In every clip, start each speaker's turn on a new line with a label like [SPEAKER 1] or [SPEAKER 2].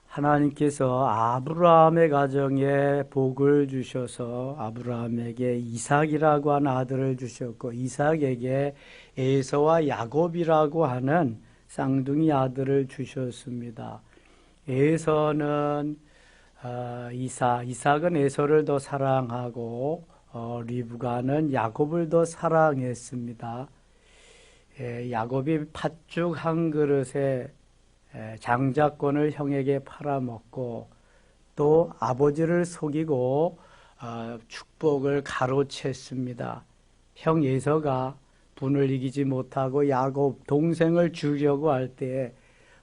[SPEAKER 1] 하나님께서 아브라함의 가정에 복을 주셔서 아브라함에게 이삭이라고 하는 아들을 주셨고, 이삭에게 에서와 야곱이라고 하는 쌍둥이 아들을 주셨습니다. 에서는 이삭은 에서를 더 사랑하고 리브가는 야곱을 더 사랑했습니다. 야곱이 팥죽 한 그릇에 장자권을 형에게 팔아먹고 또 아버지를 속이고 축복을 가로챘습니다. 형 에서가 분을 이기지 못하고 야곱 동생을 죽이려고 할 때에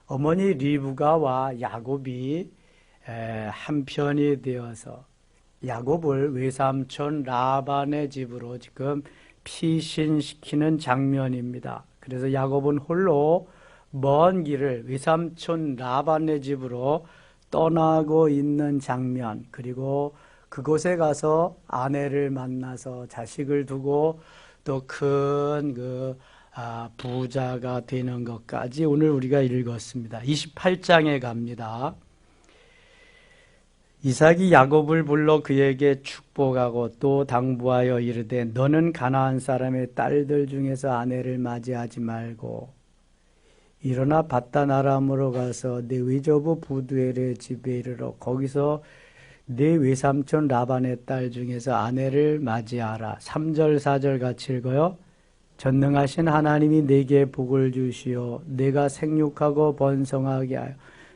[SPEAKER 1] 어머니 리브가와 야곱이 한편이 되어서 야곱을 외삼촌 라반의 집으로 지금 피신시키는 장면입니다. 그래서 야곱은 홀로 먼 길을 외삼촌 라반의 집으로 떠나고 있는 장면, 그리고 그곳에 가서 아내를 만나서 자식을 두고 또 큰 부자가 되는 것까지 오늘 우리가 읽었습니다. 28장에 갑니다. 이삭이 야곱을 불러 그에게 축복하고 또 당부하여 이르되 너는 가나안 사람의 딸들 중에서 아내를 맞이하지 말고 일어나 밧단 아람으로 가서 내 외조부 부두엘의 집에 이르러 거기서 내 외삼촌 라반의 딸 중에서 아내를 맞이하라. 3절 4절 같이 읽어요. 전능하신 하나님이 내게 복을 주시어 내가 생육하고 번성하게 하여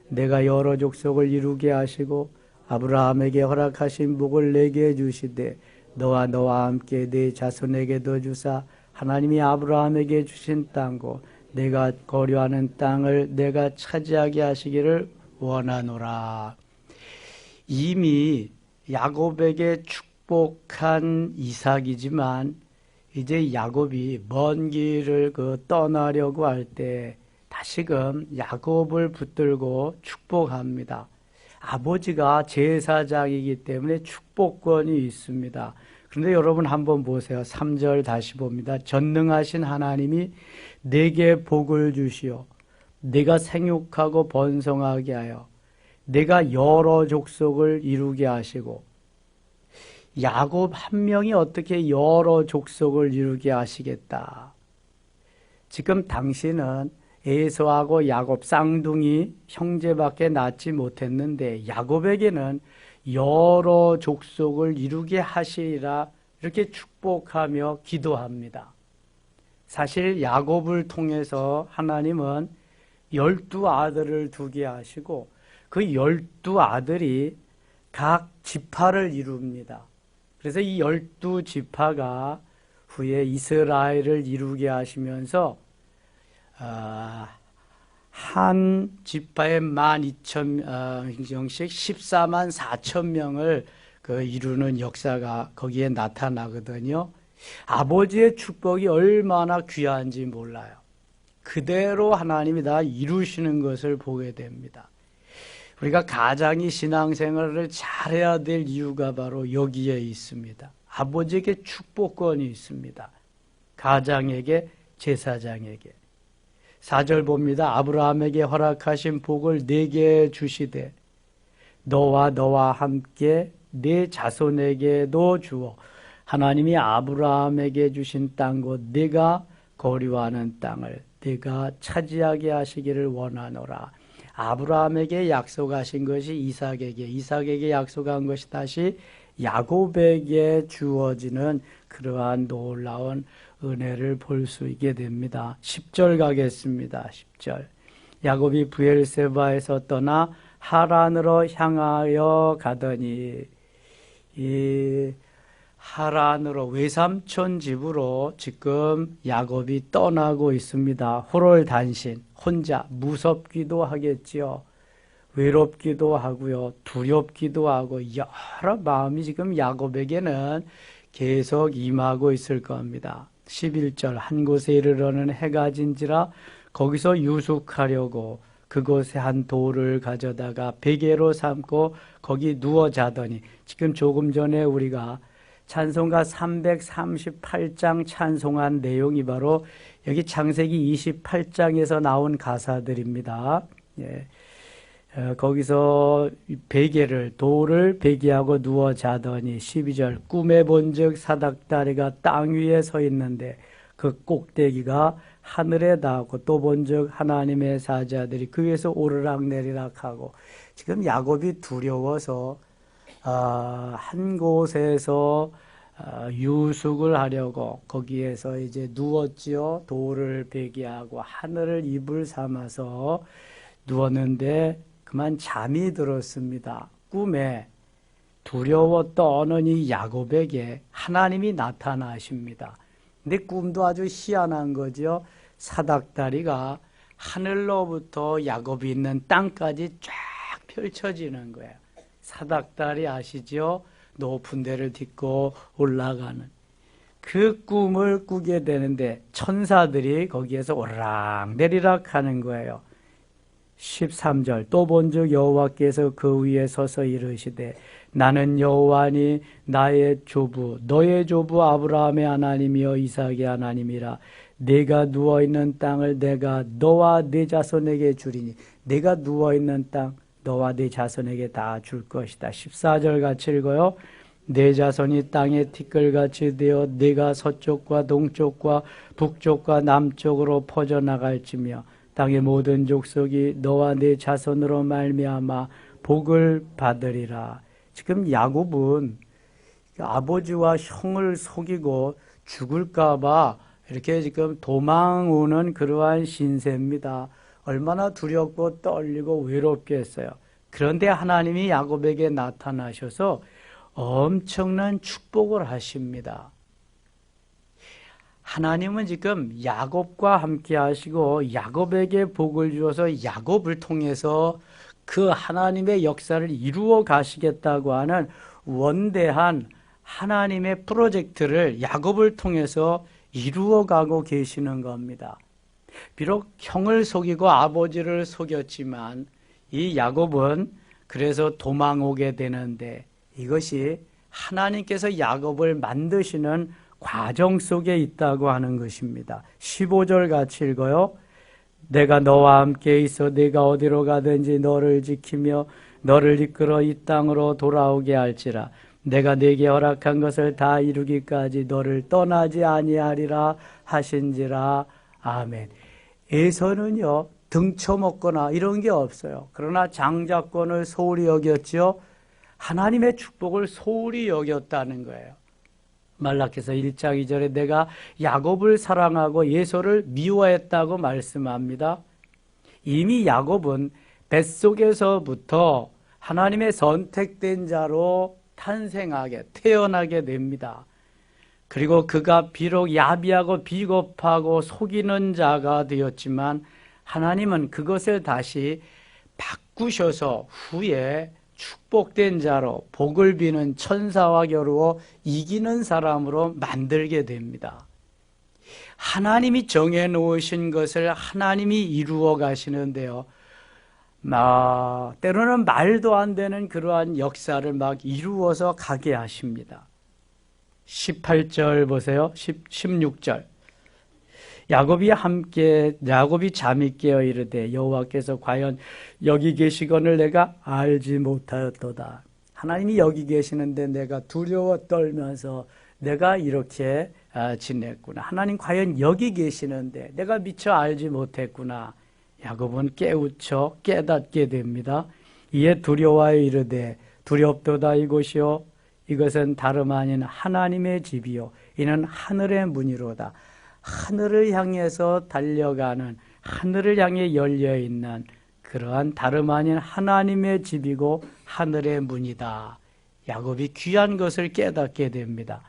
[SPEAKER 1] 내가 여러 족속을 이루게 하시고 아브라함에게 허락하신 복을 내게 주시되 너와 함께 내 자손에게도 주사 하나님이 아브라함에게 주신 땅고 내가 거류하는 땅을 내가 차지하게 하시기를 원하노라. 이미 야곱에게 축복한 이삭이지만 이제 야곱이 먼 길을 떠나려고 할 때 다시금 야곱을 붙들고 축복합니다. 아버지가 제사장이기 때문에 축복권이 있습니다. 그런데 여러분 한번 보세요. 3절 다시 봅니다. 전능하신 하나님이 내게 복을 주시어 내가 생육하고 번성하게 하여 내가 여러 족속을 이루게 하시고, 야곱 한 명이 어떻게 여러 족속을 이루게 하시겠다. 지금 당신은 에서하고 야곱 쌍둥이 형제밖에 낳지 못했는데 야곱에게는 여러 족속을 이루게 하시리라 이렇게 축복하며 기도합니다. 사실 야곱을 통해서 하나님은 12아들을 두게 하시고 그 12아들이 각 지파를 이룹니다. 그래서 이 12지파가 후에 이스라엘을 이루게 하시면서 한 지파에 12,000명씩 14만 4천 명을 이루는 역사가 거기에 나타나거든요. 아버지의 축복이 얼마나 귀한지 몰라요. 그대로 하나님이 다 이루시는 것을 보게 됩니다. 우리가 가장이 신앙생활을 잘해야 될 이유가 바로 여기에 있습니다. 아버지에게 축복권이 있습니다. 가장에게, 제사장에게. 4절 봅니다. 아브라함에게 허락하신 복을 내게 주시되 너와 함께 내 자손에게도 주어 하나님이 아브라함에게 주신 땅 곧 내가 거류하는 땅을 내가 차지하게 하시기를 원하노라. 아브라함에게 약속하신 것이 이삭에게 약속한 것이 다시 야곱에게 주어지는 그러한 놀라운 은혜를 볼 수 있게 됩니다. 10절 가겠습니다. 10절. 야곱이 브엘세바에서 떠나 하란으로 향하여 가더니 이 하란으로 외삼촌 집으로 지금 야곱이 떠나고 있습니다. 홀홀단신, 혼자 무섭기도 하겠지요. 외롭기도 하고요. 두렵기도 하고 여러 마음이 지금 야곱에게는 계속 임하고 있을 겁니다. 11절 한 곳에 이르러는 해가 진지라 거기서 유숙하려고 그곳에 한 돌을 가져다가 베개로 삼고 거기 누워 자더니 지금 조금 전에 우리가 찬송가 338장 찬송한 내용이 바로 여기 창세기 28장에서 나온 가사들입니다. 예. 거기서 베개를 돌을 베개하고 누워 자더니 12절 꿈에 본즉 사닥다리가 땅 위에 서 있는데 그 꼭대기가 하늘에 닿았고 또 본즉 하나님의 사자들이 그 위에서 오르락 내리락 하고 지금 야곱이 두려워서 한 곳에서 유숙을 하려고 거기에서 이제 누웠지요. 돌을 베개하고 하늘을 이불 삼아서 누웠는데 그만 잠이 들었습니다. 꿈에 두려워 떠는 이 야곱에게 하나님이 나타나십니다. 근데 꿈도 아주 희한한 거죠. 사닥다리가 하늘로부터 야곱이 있는 땅까지 쫙 펼쳐지는 거예요. 사닥다리 아시죠? 높은 데를 딛고 올라가는 그 꿈을 꾸게 되는데 천사들이 거기에서 오르락 내리락 하는 거예요. 13절 또 본즉 여호와께서 그 위에 서서 이르시되 나는 여호와니 나의 조부 너의 조부 아브라함의 하나님이여 이삭의 하나님이라 내가 누워있는 땅을 내가 너와 네 자손에게 주리니 내가 누워있는 땅 너와 네 자손에게 다 줄 것이다. 14절 같이 읽어요. 네 자손이 땅의 티끌같이 되어 네가 서쪽과 동쪽과 북쪽과 남쪽으로 퍼져나갈지며 땅의 모든 족속이 너와 네 자손으로 말미암아 복을 받으리라. 지금 야곱은 아버지와 형을 속이고 죽을까 봐 이렇게 지금 도망오는 그러한 신세입니다. 얼마나 두렵고 떨리고 외롭겠어요. 그런데 하나님이 야곱에게 나타나셔서 엄청난 축복을 하십니다. 하나님은 지금 야곱과 함께 하시고 야곱에게 복을 주어서 야곱을 통해서 그 하나님의 역사를 이루어 가시겠다고 하는 원대한 하나님의 프로젝트를 야곱을 통해서 이루어 가고 계시는 겁니다. 비록 형을 속이고 아버지를 속였지만 이 야곱은 그래서 도망오게 되는데 이것이 하나님께서 야곱을 만드시는 과정 속에 있다고 하는 것입니다. 15절 같이 읽어요. 내가 너와 함께 있어 네가 어디로 가든지 너를 지키며 너를 이끌어 이 땅으로 돌아오게 할지라 내가 네게 허락한 것을 다 이루기까지 너를 떠나지 아니하리라 하신지라. 아멘. 에서는요 등쳐먹거나 이런 게 없어요. 그러나 장자권을 소홀히 여겼죠. 하나님의 축복을 소홀히 여겼다는 거예요. 말라기서 1장 2절에 내가 야곱을 사랑하고 에서를 미워했다고 말씀합니다. 이미 야곱은 뱃속에서부터 하나님의 선택된 자로 태어나게 됩니다. 그리고 그가 비록 야비하고 비겁하고 속이는 자가 되었지만 하나님은 그것을 다시 바꾸셔서 후에 축복된 자로 복을 비는 천사와 겨루어 이기는 사람으로 만들게 됩니다. 하나님이 정해놓으신 것을 하나님이 이루어 가시는데요. 때로는 말도 안 되는 그러한 역사를 막 이루어서 가게 하십니다. 18절 보세요. 16절 야곱이 잠이 깨어 이르되 여호와께서 과연 여기 계시거늘 내가 알지 못하였도다. 하나님이 여기 계시는데 내가 두려워 떨면서 내가 이렇게 지냈구나. 하나님 과연 여기 계시는데 내가 미처 알지 못했구나. 야곱은 깨우쳐 깨닫게 됩니다. 이에 두려워하여 이르되 두렵도다 이곳이요 이것은 다름 아닌 하나님의 집이요 이는 하늘의 문이로다. 하늘을 향해서 달려가는 하늘을 향해 열려있는 그러한 다름 아닌 하나님의 집이고 하늘의 문이다. 야곱이 귀한 것을 깨닫게 됩니다.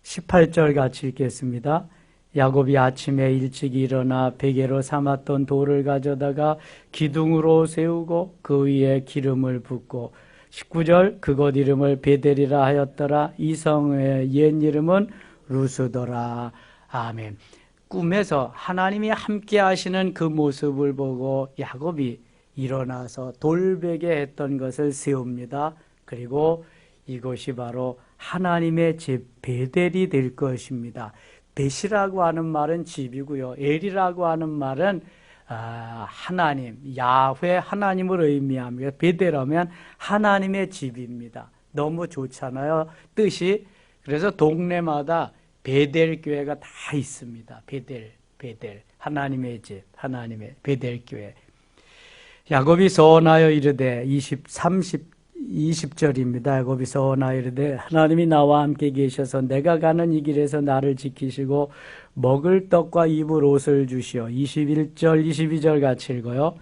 [SPEAKER 1] 18절 같이 읽겠습니다. 야곱이 아침에 일찍 일어나 베개로 삼았던 돌을 가져다가 기둥으로 세우고 그 위에 기름을 붓고 19절 그곳 이름을 베델이라 하였더라. 이 성의 옛 이름은 루스더라. 아멘. 꿈에서 하나님이 함께 하시는 그 모습을 보고 야곱이 일어나서 돌베개 했던 것을 세웁니다. 그리고 이것이 바로 하나님의 집 베델이 될 것입니다. 벳이라고 하는 말은 집이고요. 엘이라고 하는 말은 하나님, 야훼 하나님을 의미합니다. 베델하면 하나님의 집입니다. 너무 좋잖아요, 뜻이. 그래서 동네마다 베델 교회가 다 있습니다. 베델, 하나님의 집, 하나님의 베델 교회. 야곱이 서원하여 이르되 20절입니다. 야곱이 서원하여 이르되 하나님이 나와 함께 계셔서 내가 가는 이 길에서 나를 지키시고 먹을 떡과 입을 옷을 주시어. 21절 22절 같이 읽어요.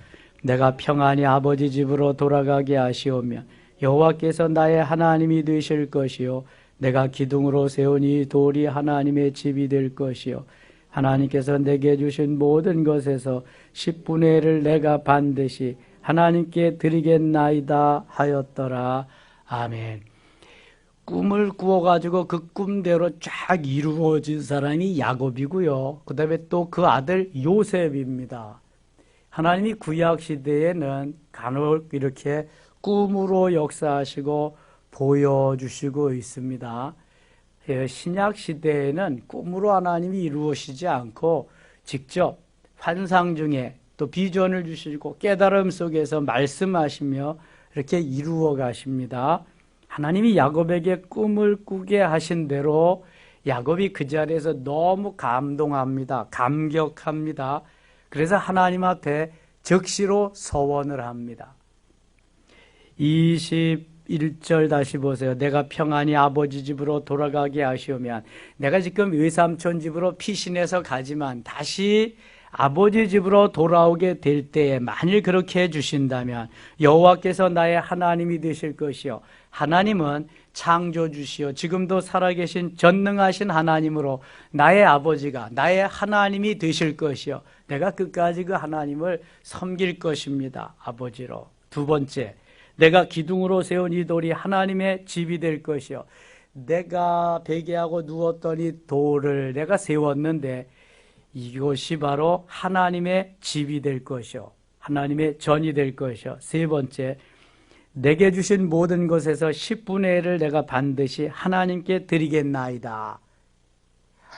[SPEAKER 1] 내가 평안히 아버지 집으로 돌아가게 하시오며 여호와께서 나의 하나님이 되실 것이요 내가 기둥으로 세운 이 돌이 하나님의 집이 될 것이요 하나님께서 내게 주신 모든 것에서 10분의 1을 내가 반드시 하나님께 드리겠나이다 하였더라. 아멘. 꿈을 꾸어가지고 그 꿈대로 쫙 이루어진 사람이 야곱이고요. 그 다음에 또 그 아들 요셉입니다. 하나님이 구약시대에는 간혹 이렇게 꿈으로 역사하시고 보여주시고 있습니다. 신약시대에는 꿈으로 하나님이 이루어지지 않고 직접 환상 중에 또 비전을 주시고 깨달음 속에서 말씀하시며 이렇게 이루어 가십니다. 하나님이 야곱에게 꿈을 꾸게 하신 대로 야곱이 그 자리에서 너무 감동합니다. 감격합니다. 그래서 하나님 앞에 즉시로 서원을 합니다. 21절 다시 보세요. 내가 평안히 아버지 집으로 돌아가게 하시오면 내가 지금 외삼촌 집으로 피신해서 가지만 다시 아버지 집으로 돌아오게 될 때에 만일 그렇게 해주신다면 여호와께서 나의 하나님이 되실 것이요 하나님은 창조주시요 지금도 살아계신 전능하신 하나님으로 나의 아버지가 나의 하나님이 되실 것이요 내가 끝까지 그 하나님을 섬길 것입니다. 아버지로. 두 번째, 내가 기둥으로 세운 이 돌이 하나님의 집이 될 것이요 내가 베개하고 누웠던 이 돌을 내가 세웠는데 이것이 바로 하나님의 집이 될 것이요 하나님의 전이 될 것이요 세 번째, 내게 주신 모든 것에서 10분의 1을 내가 반드시 하나님께 드리겠나이다.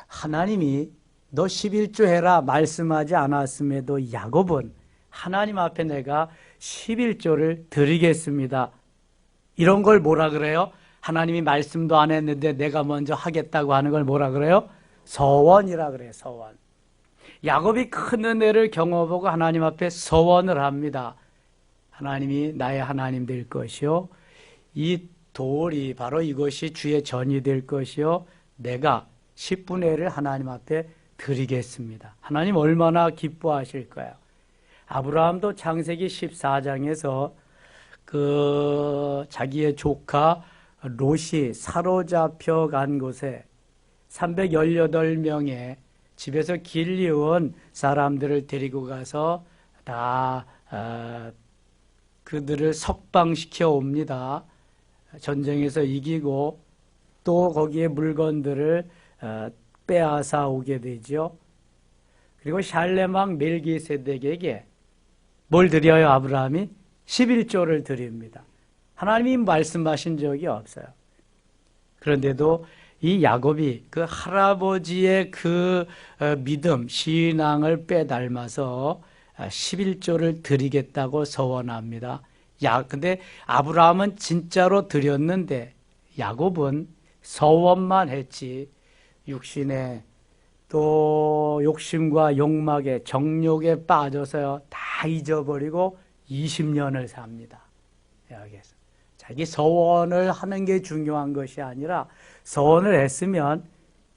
[SPEAKER 1] 하나님이 너 11조 해라 말씀하지 않았음에도 야곱은 하나님 앞에 내가 11조를 드리겠습니다. 이런 걸 뭐라 그래요? 하나님이 말씀도 안 했는데 내가 먼저 하겠다고 하는 걸 뭐라 그래요? 서원이라 그래요. 서원. 야곱이 큰 은혜를 경험하고 하나님 앞에 서원을 합니다. 하나님이 나의 하나님 될 것이요 이 돌이 바로 이것이 주의 전이 될 것이요 내가 10분의 1을 하나님 앞에 드리겠습니다. 하나님 얼마나 기뻐하실까요? 아브라함도 창세기 14장에서 그 자기의 조카 롯이 사로잡혀 간 곳에 318명의 집에서 길리온 사람들을 데리고 가서 다 그들을 석방시켜 옵니다. 전쟁에서 이기고 또 거기에 물건들을 빼앗아 오게 되죠. 그리고 샬렘 왕 멜기세덱에게 뭘 드려요? 아브라함이 11조를 드립니다. 하나님이 말씀하신 적이 없어요. 그런데도 이 야곱이 그 할아버지의 그 믿음, 신앙을 빼닮아서 11조를 드리겠다고 서원합니다. 근데 아브라함은 진짜로 드렸는데 야곱은 서원만 했지 육신에 또 욕심과 욕망에 정욕에 빠져서요 다 잊어버리고 20년을 삽니다. 여기에서 자기 서원을 하는 게 중요한 것이 아니라 서원을 했으면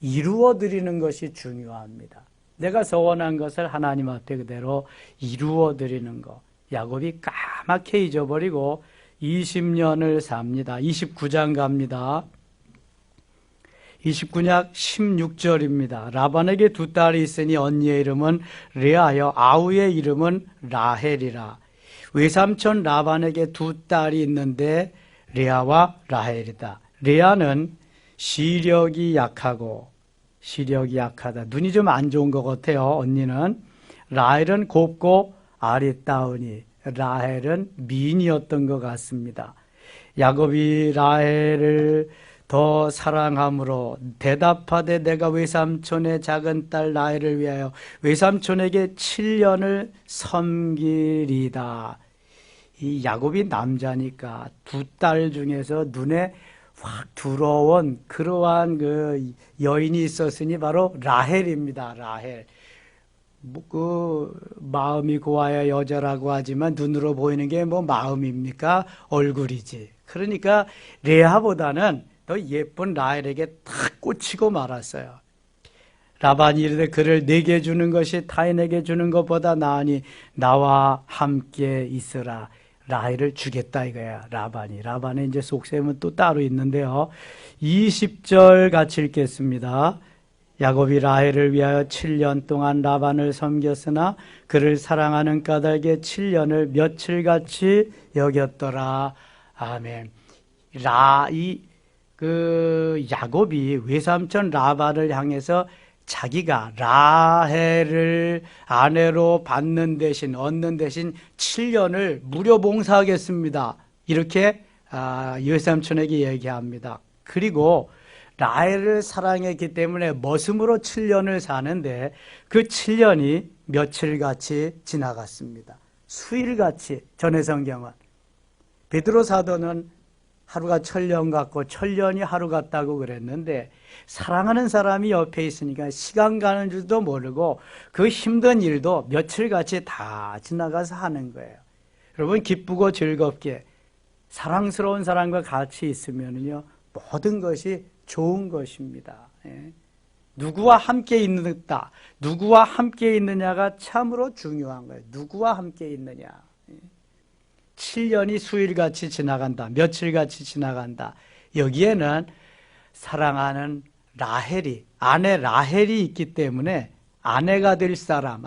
[SPEAKER 1] 이루어 드리는 것이 중요합니다. 내가 서원한 것을 하나님 앞에 그대로 이루어 드리는 것. 야곱이 까맣게 잊어버리고 20년을 삽니다. 29장 갑니다. 29장 16절입니다. 라반에게 두 딸이 있으니 언니의 이름은 레아여 아우의 이름은 라헬이라. 외삼촌 라반에게 두 딸이 있는데 레아와 라헬이다. 레아는 시력이 약하다. 눈이 좀 안 좋은 것 같아요. 언니는. 라헬은 곱고 아리따우니 라헬은 미인이었던 것 같습니다. 야곱이 라헬을 더 사랑함으로 대답하되 내가 외삼촌의 작은 딸 라헬을 위하여 외삼촌에게 7년을 섬기리다. 이 야곱이 남자니까 두 딸 중에서 눈에 확 들어온 그러한 그 여인이 있었으니 바로 라헬입니다. 라헬. 그 마음이 고와야 여자라고 하지만 눈으로 보이는 게 뭐 마음입니까? 얼굴이지. 그러니까 레아보다는 더 예쁜 라헬에게 탁 꽂히고 말았어요. 라반이 이르되 그를 내게 주는 것이 타인에게 주는 것보다 나으니 나와 함께 있으라. 라헬을 주겠다 이거야. 라반의 이제 속셈은 또 따로 있는데요. 20절 같이 읽겠습니다. 야곱이 라헬을 위하여 7년 동안 라반을 섬겼으나 그를 사랑하는 까닭에 7년을 며칠같이 여겼더라. 아멘. 야곱이 외삼촌 라반을 향해서 자기가 라헬을 아내로 얻는 대신 7년을 무료 봉사하겠습니다. 이렇게 외삼촌에게 얘기합니다. 그리고 라헬을 사랑했기 때문에 머슴으로 7년을 사는데 그 7년이 며칠같이 지나갔습니다. 수일같이. 전해 성경은 베드로 사도는 하루가 천년 같고 천년이 하루 같다고 그랬는데 사랑하는 사람이 옆에 있으니까 시간 가는 줄도 모르고 그 힘든 일도 며칠같이 다 지나가서 하는 거예요. 여러분 기쁘고 즐겁게 사랑스러운 사람과 같이 있으면요 모든 것이 좋은 것입니다. 누구와 함께 있는다. 누구와 함께 있느냐가 참으로 중요한 거예요. 누구와 함께 있느냐. 7년이 수일같이 지나간다. 며칠같이 지나간다. 여기에는 사랑하는 아내 라헬이 있기 때문에 아내가 될 사람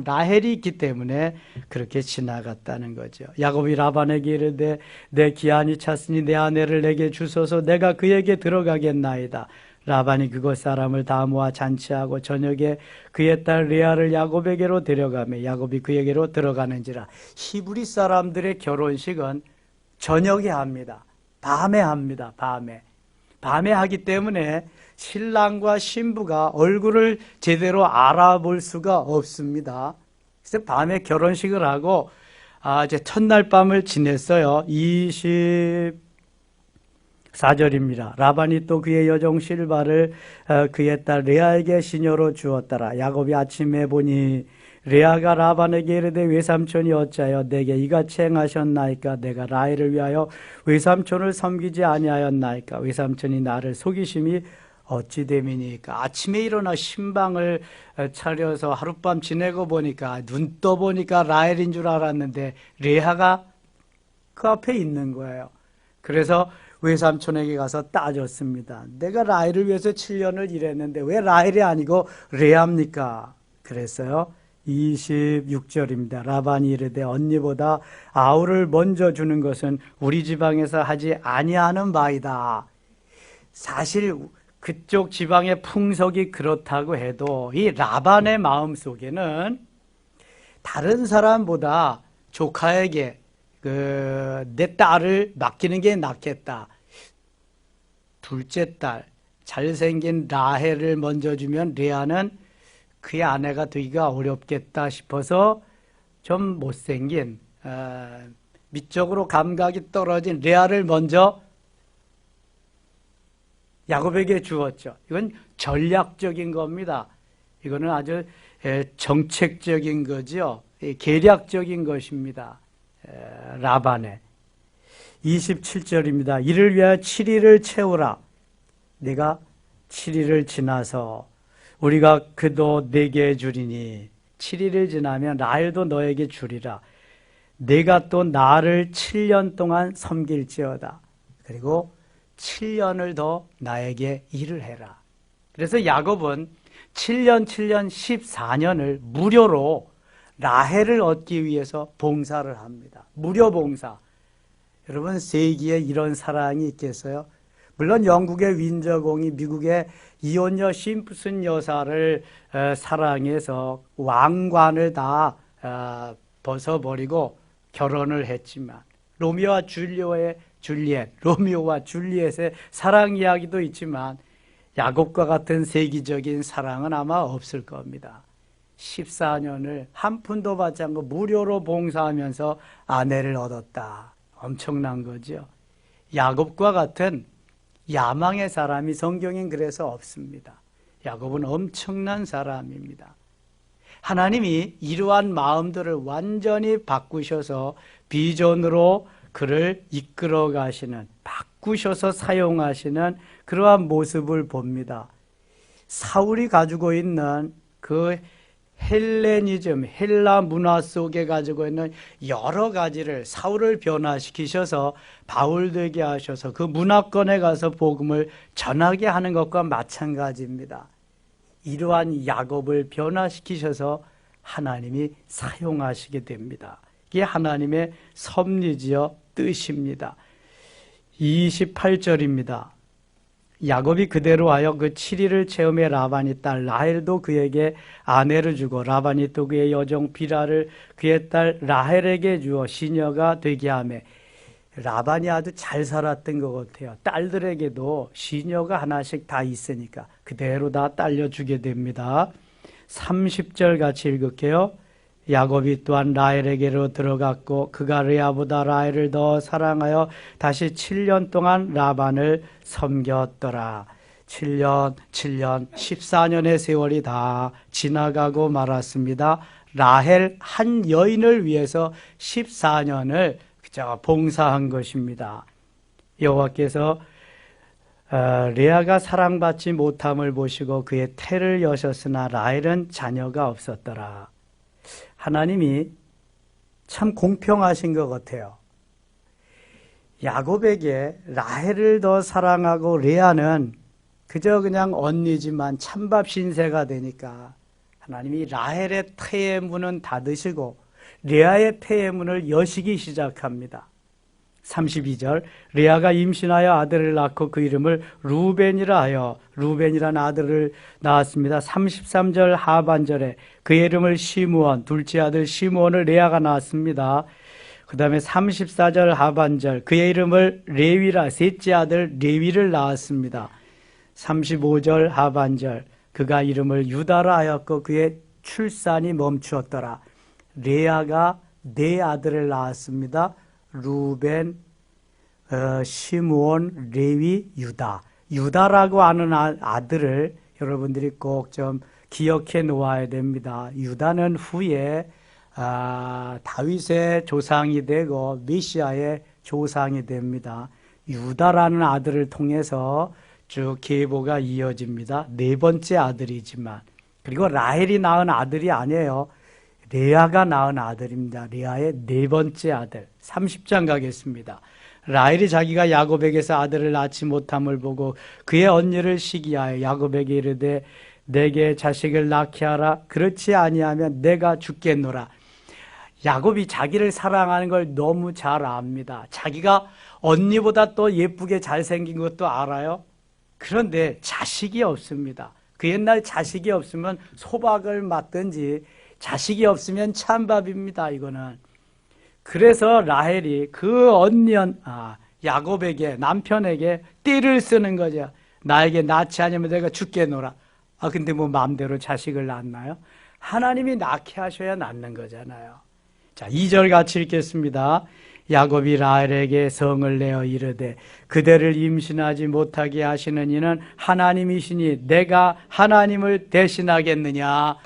[SPEAKER 1] 라헬이 있기 때문에 그렇게 지나갔다는 거죠. 야곱이 라반에게 이르되 내 기한이 찼으니 내 아내를 내게 주소서 내가 그에게 들어가겠나이다. 라반이 그곳 사람을 다 모아 잔치하고 저녁에 그의 딸 레아를 야곱에게로 데려가며 야곱이 그에게로 들어가는지라. 히브리 사람들의 결혼식은 저녁에 합니다. 밤에 합니다. 밤에 하기 때문에 신랑과 신부가 얼굴을 제대로 알아볼 수가 없습니다. 그래서 밤에 결혼식을 하고 이제 첫날 밤을 지냈어요. 24절입니다. 라반이 또 그의 여종 실바를 그의 딸 레아에게 시녀로 주었더라. 야곱이 아침에 보니 레아가 라반에게 이르되 외삼촌이 어찌하여 내게 이같이 행하셨나이까? 내가 라헬을 위하여 외삼촌을 섬기지 아니하였나이까? 외삼촌이 나를 속이심이 어찌 됨이니까? 아침에 일어나 신방을 차려서 하룻밤 지내고 보니까 눈 떠보니까 라헬인 줄 알았는데 레아가 그 앞에 있는 거예요. 그래서 외삼촌에게 가서 따졌습니다. 내가 라헬을 위해서 7년을 일했는데 왜 라헬이 아니고 레아입니까? 그랬어요. 26절입니다. 라반이 이르되 언니보다 아우를 먼저 주는 것은 우리 지방에서 하지 아니하는 바이다. 사실 그쪽 지방의 풍속이 그렇다고 해도 이 라반의 마음속에는 다른 사람보다 조카에게 내 딸을 맡기는 게 낫겠다. 둘째 딸 잘생긴 라헬을 먼저 주면 레아는 그의 아내가 되기가 어렵겠다 싶어서 좀 못생긴 미적으로 감각이 떨어진 레아를 먼저 야곱에게 주었죠. 이건 전략적인 겁니다. 이거는 아주 정책적인 거죠. 계략적인 것입니다. 라반의 27절입니다. 이를 위하여 7일을 채우라. 내가 7일을 지나서 우리가 그도 내게 주리니 7일을 지나면 라헬도 너에게 주리라. 내가 또 나를 7년 동안 섬길지어다. 그리고 7년을 더 나에게 일을 해라. 그래서 야곱은 7년 14년을 무료로 라헬을 얻기 위해서 봉사를 합니다. 무료 봉사. 여러분 세기에 이런 사랑이 있겠어요? 물론 영국의 윈저공이 미국의 이혼녀 심프슨 여사를 사랑해서 왕관을 다 벗어버리고 결혼을 했지만 로미오와 줄리엣, 로미오와 줄리엣의 사랑 이야기도 있지만 야곱과 같은 세기적인 사랑은 아마 없을 겁니다. 14년을 한 푼도 받지 않고 무료로 봉사하면서 아내를 얻었다. 엄청난 거죠. 야곱과 같은 야망의 사람이 성경엔 그래서 없습니다. 야곱은 엄청난 사람입니다. 하나님이 이러한 마음들을 완전히 바꾸셔서 비전으로 그를 이끌어 가시는, 바꾸셔서 사용하시는 그러한 모습을 봅니다. 사울이 가지고 있는 그 헬레니즘, 헬라 문화 속에 가지고 있는 여러 가지를 사울을 변화시키셔서 바울 되게 하셔서 그 문화권에 가서 복음을 전하게 하는 것과 마찬가지입니다. 이러한 야곱을 변화시키셔서 하나님이 사용하시게 됩니다. 이게 하나님의 섭리지요, 뜻입니다. 28절입니다. 야곱이 그대로 하여 그 7일을 체험해 라반의 딸 라헬도 그에게 아내를 주고 라반이 또 그의 여종 비라를 그의 딸 라헬에게 주어 시녀가 되게 하며 라반이 아주 잘 살았던 것 같아요. 딸들에게도 시녀가 하나씩 다 있으니까 그대로 다 딸려주게 됩니다. 30절 같이 읽을게요. 야곱이 또한 라헬에게로 들어갔고 그가 레아보다 라헬을 더 사랑하여 다시 7년 동안 라반을 섬겼더라. 7년, 14년의 세월이 다 지나가고 말았습니다. 라헬 한 여인을 위해서 14년을 그저 봉사한 것입니다. 여호와께서 레아가 사랑받지 못함을 보시고 그의 태를 여셨으나 라헬은 자녀가 없었더라. 하나님이 참 공평하신 것 같아요. 야곱에게 라헬을 더 사랑하고 레아는 그저 그냥 언니지만 찬밥 신세가 되니까 하나님이 라헬의 태의 문은 닫으시고 레아의 태의 문을 여시기 시작합니다. 32절 레아가 임신하여 아들을 낳고 그 이름을 루벤이라 하여 루벤이라는 아들을 낳았습니다. 33절 하반절에 그의 이름을 시므온, 둘째 아들 시므온을 레아가 낳았습니다. 그 다음에 34절 하반절 그의 이름을 레위라, 셋째 아들 레위를 낳았습니다. 35절 하반절 그가 이름을 유다라 하였고 그의 출산이 멈추었더라. 레아가 네 아들을 낳았습니다. 루벤, 시므온, 레위, 유다. 유다라고 하는 아들을 여러분들이 꼭 좀 기억해 놓아야 됩니다. 유다는 후에 다윗의 조상이 되고 메시아의 조상이 됩니다. 유다라는 아들을 통해서 쭉 계보가 이어집니다. 네 번째 아들이지만, 그리고 라헬이 낳은 아들이 아니에요. 레아가 낳은 아들입니다. 레아의 네 번째 아들. 30장 가겠습니다. 라헬이 자기가 야곱에게서 아들을 낳지 못함을 보고 그의 언니를 시기하여 야곱에게 이르되 내게 자식을 낳게 하라. 그렇지 아니하면 내가 죽겠노라. 야곱이 자기를 사랑하는 걸 너무 잘 압니다. 자기가 언니보다 또 예쁘게 잘생긴 것도 알아요. 그런데 자식이 없습니다. 그 옛날 자식이 없으면 소박을 맞든지 자식이 없으면 찬밥입니다. 이거는. 그래서 라헬이 그 야곱에게, 남편에게 띠를 쓰는 거죠. 나에게 낳지 않으면 내가 죽겠노라. 근데 뭐 마음대로 자식을 낳나요? 하나님이 낳게 하셔야 낳는 거잖아요. 자, 2절 같이 읽겠습니다. 야곱이 라헬에게 성을 내어 이르되 그대를 임신하지 못하게 하시는 이는 하나님이시니 내가 하나님을 대신하겠느냐.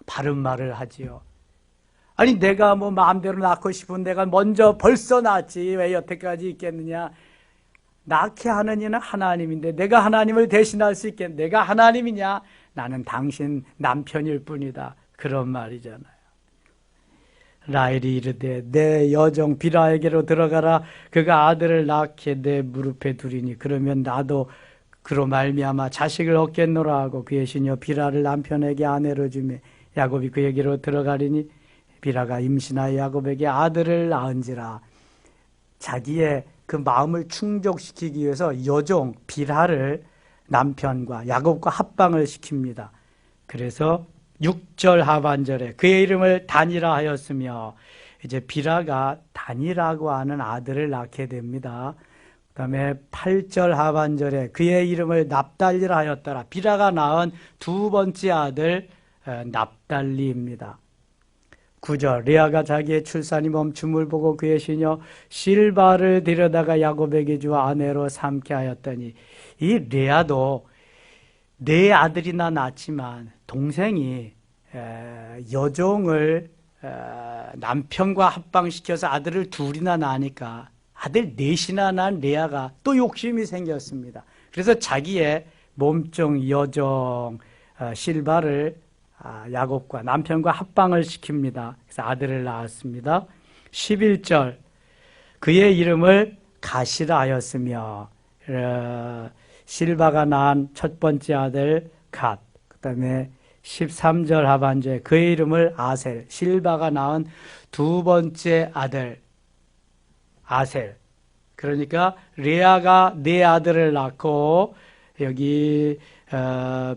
[SPEAKER 1] 바른 말을 하지요. 아니 내가 뭐 마음대로 낳고 싶은 내가 먼저 벌써 낳았지 왜 여태까지 있겠느냐. 낳게 하는 이는 하나님인데 내가 하나님을 대신할 수 있겠냐. 내가 하나님이냐. 나는 당신 남편일 뿐이다. 그런 말이잖아요. 라헬이 이르되 내 여종 비라에게로 들어가라. 그가 아들을 낳게 내 무릎에 두리니 그러면 나도 그로 말미암아 자식을 얻겠노라 하고 그의 시녀 비라를 남편에게 아내로 주며 야곱이 그에게로 들어가리니 비라가 임신하여 야곱에게 아들을 낳은지라. 자기의 그 마음을 충족시키기 위해서 여종 비라를 남편과 야곱과 합방을 시킵니다. 그래서 6절 하반절에 그의 이름을 단이라 하였으며 이제 비라가 단이라고 하는 아들을 낳게 됩니다. 그 다음에 8절 하반절에 그의 이름을 납달리라 하였더라. 비라가 낳은 두 번째 아들 납달리입니다. 9절 레아가 자기의 출산이 멈춤을 보고 그의 시녀 실바를 데려다가 야곱에게 주어 아내로 삼게 하였더니, 이 레아도 네 아들이나 낳지만 동생이 여종을 남편과 합방시켜서 아들을 둘이나 낳으니까 아들 넷이나 낳은 레아가 또 욕심이 생겼습니다. 그래서 자기의 몸종 여종 실바를 야곱과 남편과 합방을 시킵니다. 그래서 아들을 낳았습니다. 11절 그의 이름을 가시라 하였으며, 실바가 낳은 첫 번째 아들 갓, 그 다음에 13절 하반절에 그의 이름을 아셀, 실바가 낳은 두 번째 아들 아셀. 그러니까 레아가 네 아들을 낳고 여기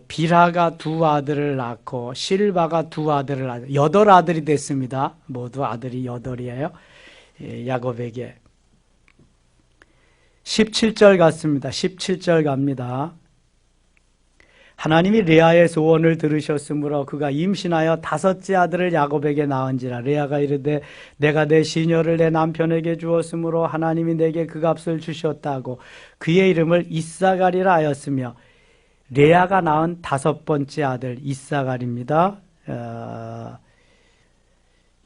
[SPEAKER 1] 비라가 두 아들을 낳고 실바가 두 아들을 낳고 8아들이 됐습니다. 모두 아들이 8이에요. 야곱에게. 17절 같습니다. 17절 갑니다. 하나님이 레아의 소원을 들으셨으므로 그가 임신하여 5째 아들을 야곱에게 낳은지라. 레아가 이르되 내가 내 시녀를 내 남편에게 주었으므로 하나님이 내게 그 값을 주셨다고 그의 이름을 이사갈이라 하였으며, 레아가 낳은 5번째 아들 이사갈입니다.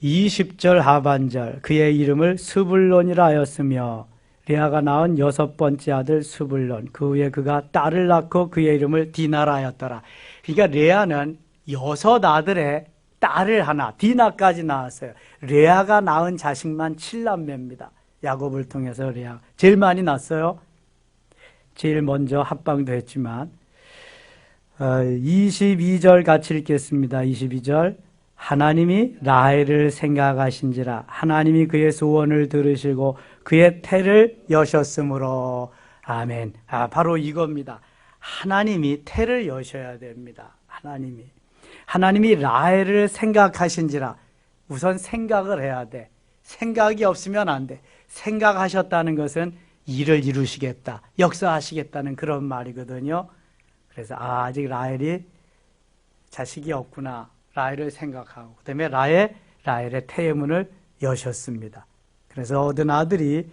[SPEAKER 1] 20절 하반절 그의 이름을 스불론이라 하였으며, 레아가 낳은 6번째 아들 스불론, 그 후에 그가 딸을 낳고 그의 이름을 디나라 하였더라. 그러니까 레아는 6아들의 딸을 하나, 디나까지 낳았어요. 레아가 낳은 자식만 7남매입니다. 야곱을 통해서 레아 제일 많이 낳았어요. 제일 먼저 합방도 했지만. 22절 같이 읽겠습니다. 22절 하나님이 라헬을 생각하신지라. 하나님이 그의 소원을 들으시고 그의 태를 여셨으므로. 아멘. 바로 이겁니다. 하나님이 태를 여셔야 됩니다. 하나님이 라헬을 생각하신지라. 우선 생각을 해야 돼. 생각이 없으면 안 돼. 생각하셨다는 것은 일을 이루시겠다, 역사하시겠다는 그런 말이거든요. 그래서 아직 라헬이 자식이 없구나. 라헬을 생각하고 그 다음에 라헬의 태의 문을 여셨습니다. 그래서 얻은 아들이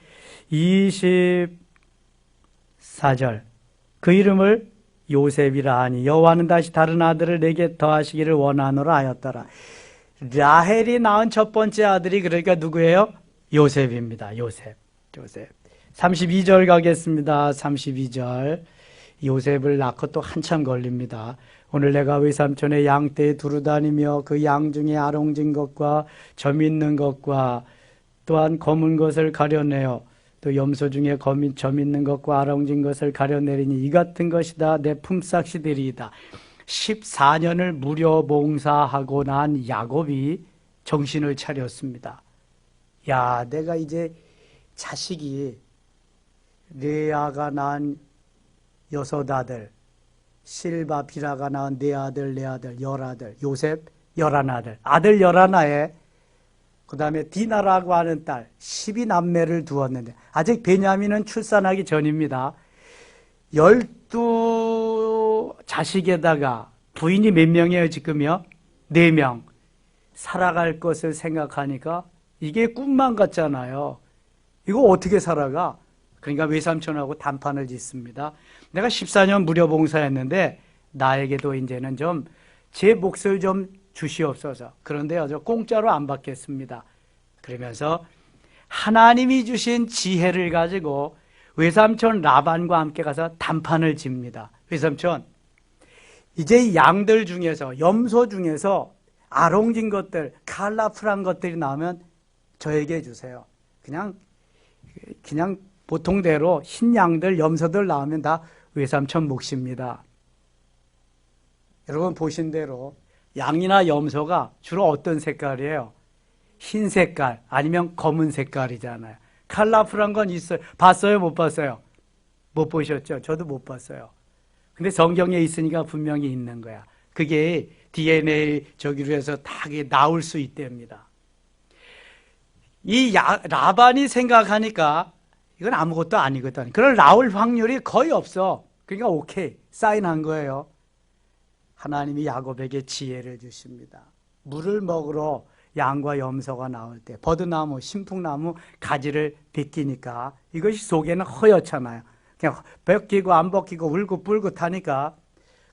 [SPEAKER 1] 24절 그 이름을 요셉이라 하니 여호와는 다시 다른 아들을 내게 더하시기를 원하노라 하였더라. 라헬이 낳은 첫 번째 아들이 그러니까 누구예요? 요셉입니다. 요셉. 32절 가겠습니다. 32절 요셉을 낳고 또 한참 걸립니다. 오늘 내가 외삼촌의 양떼에 두루 다니며 그 양 중에 아롱진 것과 점 있는 것과 또한 검은 것을 가려내어 또 염소 중에 점 있는 것과 아롱진 것을 가려내리니 이 같은 것이다 내 품삯이 되리이다. 14년을 무료 봉사하고 난 야곱이 정신을 차렸습니다. 야, 내가 이제 자식이 레아가 낳은 6아들, 실바 비라가 낳은 4아들, 10아들, 요셉 11아들, 아들 11에 그 다음에 디나라고 하는 딸 12남매를 두었는데 아직 베냐민은 출산하기 전입니다. 12자식에다가 부인이 몇 명이에요 지금요? 4명. 살아갈 것을 생각하니까 이게 꿈만 같잖아요. 이거 어떻게 살아가? 그러니까 외삼촌하고 단판을 짓습니다. 내가 14년 무료 봉사했는데 나에게도 이제는 좀 제 몫을 좀 주시옵소서. 그런데 저 공짜로 안 받겠습니다. 그러면서 하나님이 주신 지혜를 가지고 외삼촌 라반과 함께 가서 단판을 집니다. 외삼촌, 이제 양들 중에서 염소 중에서 아롱진 것들, 칼라풀한 것들이 나오면 저에게 주세요. 그냥 보통대로 흰 양들, 염소들 나오면 다 외삼촌 몫입니다. 여러분 보신 대로 양이나 염소가 주로 어떤 색깔이에요? 흰 색깔 아니면 검은 색깔이잖아요. 컬러풀한 건 있어요. 봤어요? 못 봤어요? 못 보셨죠? 저도 못 봤어요. 근데 성경에 있으니까 분명히 있는 거야. 그게 DNA 저기로 해서 다 나올 수 있답니다. 이 라반이 생각하니까 이건 아무것도 아니거든. 그걸 나올 확률이 거의 없어. 그러니까 오케이, 사인한 거예요. 하나님이 야곱에게 지혜를 주십니다. 물을 먹으러 양과 염소가 나올 때 버드나무, 신풍나무 가지를 벗기니까 이것이 속에는 허옇잖아요. 그냥 벗기고 안 벗기고 울긋불긋 하니까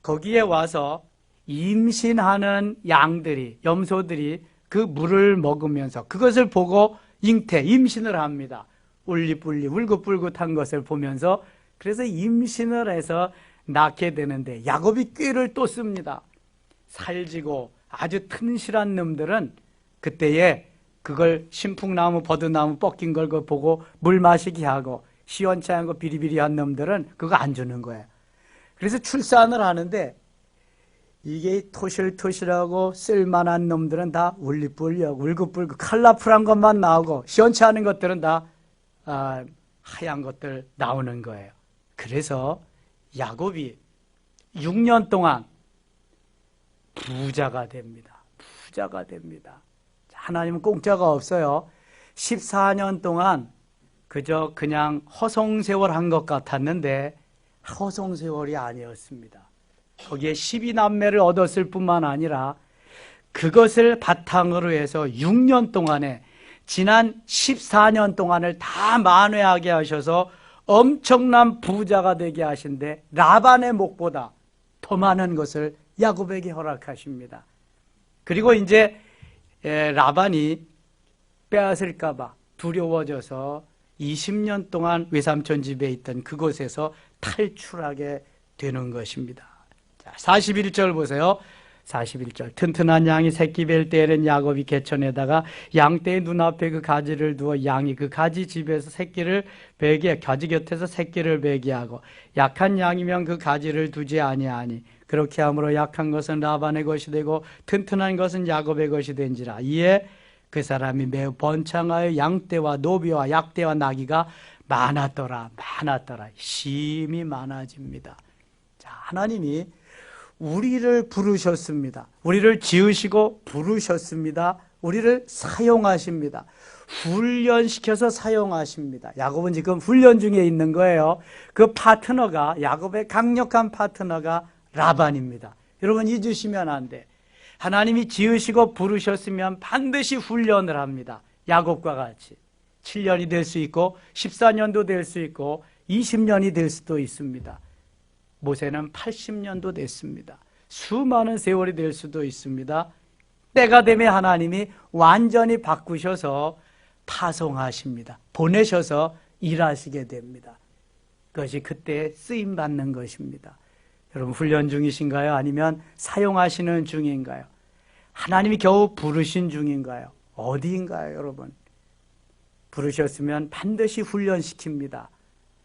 [SPEAKER 1] 거기에 와서 임신하는 양들이, 염소들이 그 물을 먹으면서 그것을 보고 임신을 합니다. 울리불리 울긋불긋한 것을 보면서, 그래서 임신을 해서 낳게 되는데 야곱이 꾀를 또 씁니다. 살지고 아주 튼실한 놈들은 그때에 그걸 신풍나무, 버드나무 벗긴 걸 보고 물 마시게 하고, 시원치 않고 비리비리한 놈들은 그거 안 주는 거예요. 그래서 출산을 하는데 이게 토실토실하고 쓸만한 놈들은 다 울리불리하고 울긋불긋 컬러풀한 것만 나오고, 시원치 않은 것들은 다 하얀 것들 나오는 거예요. 그래서 야곱이 6년 동안 부자가 됩니다. 부자가 됩니다. 하나님은 공짜가 없어요. 14년 동안 그냥 허송세월 한 것 같았는데 허송세월이 아니었습니다. 거기에 12남매를 얻었을 뿐만 아니라 그것을 바탕으로 해서 6년 동안에 지난 14년 동안을 다 만회하게 하셔서 엄청난 부자가 되게 하신데 라반의 목보다 더 많은 것을 야곱에게 허락하십니다. 그리고 이제 라반이 빼앗을까 봐 두려워져서 20년 동안 외삼촌 집에 있던 그곳에서 탈출하게 되는 것입니다. 자, 41절 보세요. 41절. 튼튼한 양이 새끼 뵐 때에는 야곱이 개천에다가 양떼의 눈앞에 그 가지를 두어 양이 그 가지 집에서 새끼를 베게, 가지 곁에서 새끼를 베게 하고, 약한 양이면 그 가지를 두지 아니하니 그렇게 함으로 약한 것은 라반의 것이 되고 튼튼한 것은 야곱의 것이 된지라. 이에 그 사람이 매우 번창하여 양떼와 노비와 약떼와 나귀가 많았더라. 심히 많아집니다. 자, 하나님이 우리를 부르셨습니다. 우리를 지으시고 부르셨습니다. 우리를 사용하십니다. 훈련시켜서 사용하십니다. 야곱은 지금 훈련 중에 있는 거예요. 그 파트너가, 야곱의 강력한 파트너가 라반입니다. 여러분 잊으시면 안 돼. 하나님이 지으시고 부르셨으면 반드시 훈련을 합니다. 야곱과 같이 7년이 될 수 있고 14년도 될 수 있고 20년이 될 수도 있습니다. 모세는 80년도 됐습니다. 수많은 세월이 될 수도 있습니다. 때가 되면 하나님이 완전히 바꾸셔서 파송하십니다. 보내셔서 일하시게 됩니다. 그것이 그때 쓰임받는 것입니다. 여러분 훈련 중이신가요? 아니면 사용하시는 중인가요? 하나님이 겨우 부르신 중인가요? 어디인가요, 여러분? 부르셨으면 반드시 훈련시킵니다.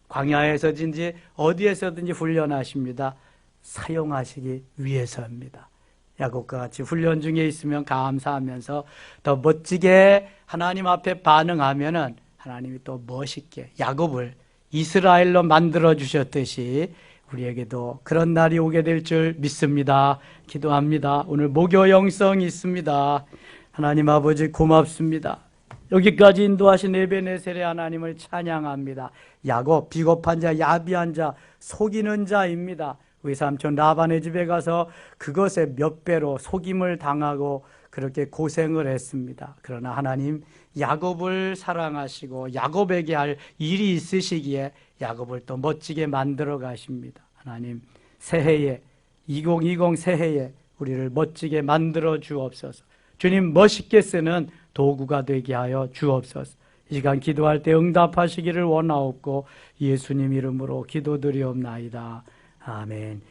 [SPEAKER 1] 광야에서든지 어디에서든지 훈련하십니다. 사용하시기 위해서입니다. 야곱과 같이 훈련 중에 있으면 감사하면서 더 멋지게 하나님 앞에 반응하면은 하나님이 또 멋있게 야곱을 이스라엘로 만들어 주셨듯이 우리에게도 그런 날이 오게 될 줄 믿습니다. 기도합니다. 오늘 목요 영성이 있습니다. 하나님 아버지 고맙습니다. 여기까지 인도하신 에베네셀의 하나님을 찬양합니다. 야곱, 비겁한 자, 야비한 자, 속이는 자입니다. 외삼촌 라반의 집에 가서 그것에 몇 배로 속임을 당하고 그렇게 고생을 했습니다. 그러나 하나님 야곱을 사랑하시고 야곱에게 할 일이 있으시기에 야곱을 또 멋지게 만들어 가십니다. 하나님 새해에 2020 새해에 우리를 멋지게 만들어 주옵소서. 주님 멋있게 쓰는 도구가 되게 하여 주옵소서. 이 시간 기도할 때 응답하시기를 원하옵고 예수님 이름으로 기도드리옵나이다. 아멘.